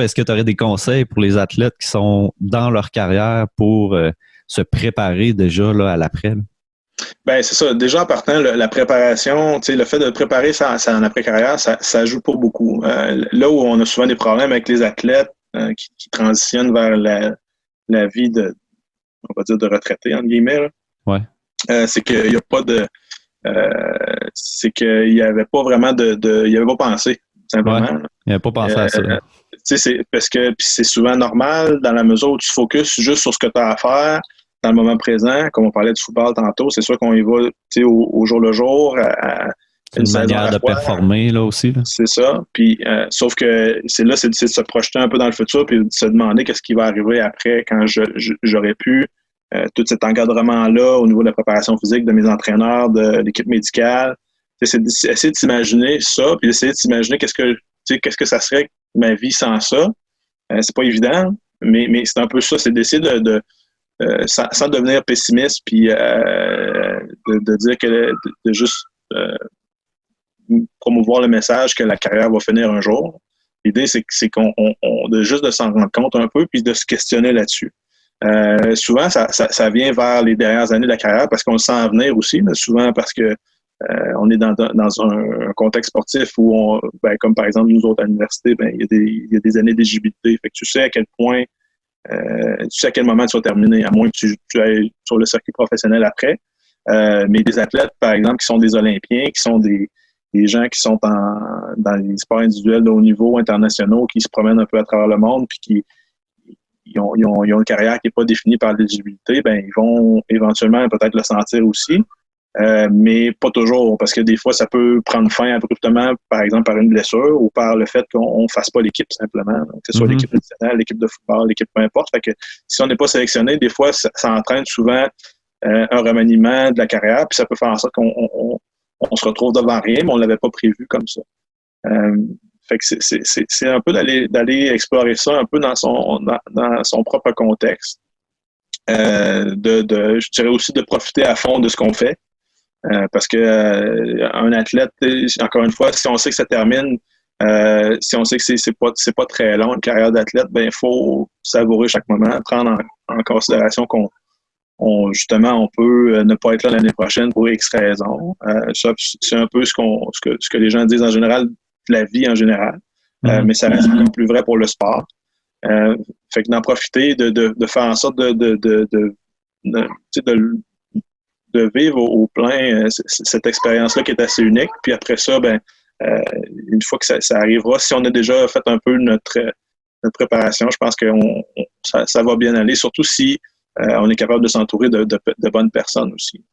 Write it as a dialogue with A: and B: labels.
A: Est-ce que tu aurais des conseils pour les athlètes qui sont dans leur carrière pour se préparer déjà là, à l'après? Là?
B: Ben c'est ça. Déjà en partant, la préparation, le fait de préparer ça en après-carrière, ça joue pas beaucoup. Là où on a souvent des problèmes avec les athlètes qui transitionnent vers la vie de, on va dire, de retraité, entre guillemets, là,
A: ouais.
B: C'est qu'il n'y a pas de... c'est qu'il n'y avait pas vraiment il n'y avait pas pensé, simplement.
A: Ouais. Il n'y avait pas pensé à ça.
B: C'est parce que c'est souvent normal dans la mesure où tu focuses juste sur ce que tu as à faire dans le moment présent. Comme on parlait du football tantôt, c'est sûr qu'on y va au jour le jour.
A: C'est une manière de performer là aussi. Là.
B: C'est ça. Puis, sauf que c'est de se projeter un peu dans le futur puis de se demander qu'est-ce qui va arriver après quand j'aurais pu tout cet encadrement-là au niveau de la préparation physique de mes entraîneurs, de l'équipe médicale. C'est d'essayer de s'imaginer ça, puis d'essayer de s'imaginer qu'est-ce que ça serait ma vie sans ça. C'est pas évident, mais c'est un peu ça, c'est d'essayer sans devenir pessimiste, puis de dire que de juste promouvoir le message que la carrière va finir un jour. L'idée, c'est qu'on de juste de s'en rendre compte un peu, puis de se questionner là-dessus. Souvent, ça vient vers les dernières années de la carrière parce qu'on le sent venir aussi, mais souvent parce que on est dans un contexte sportif où, comme par exemple nous autres à l'université, il y a des années d'éligibilité. Fait que tu sais à quel point, tu sais à quel moment tu vas terminer, à moins que tu ailles sur le circuit professionnel après. Mais des athlètes, par exemple, qui sont des Olympiens, qui sont des gens qui sont dans les sports individuels de haut niveau, internationaux, qui se promènent un peu à travers le monde, puis qui ils ont une carrière qui n'est pas définie par l'éligibilité, ils vont éventuellement peut-être le sentir aussi, mais pas toujours, parce que des fois, ça peut prendre fin abruptement, par exemple, par une blessure ou par le fait qu'on ne fasse pas l'équipe, simplement. Donc, que ce soit l'équipe nationale, l'équipe de football, l'équipe peu importe. Fait que si on n'est pas sélectionné, des fois, ça entraîne souvent un remaniement de la carrière, puis ça peut faire en sorte qu'on se retrouve devant rien, mais on ne l'avait pas prévu comme ça. Fait que c'est un peu d'aller explorer ça un peu dans son propre contexte. Je dirais aussi de profiter à fond de ce qu'on fait. Parce que un athlète, encore une fois, si on sait que ça termine, si on sait que c'est pas très long, une carrière d'athlète, il faut savourer chaque moment, prendre en considération justement, on peut ne pas être là l'année prochaine pour X raisons. Ça, c'est un peu ce que les gens disent en général, la vie en général. Mais ça reste encore plus vrai pour le sport. Fait que d'en profiter, de faire en sorte de vivre au plein cette expérience-là qui est assez unique. Puis après ça, une fois que ça arrivera, si on a déjà fait un peu notre préparation, je pense que ça va bien aller, surtout si on est capable de s'entourer de bonnes personnes aussi.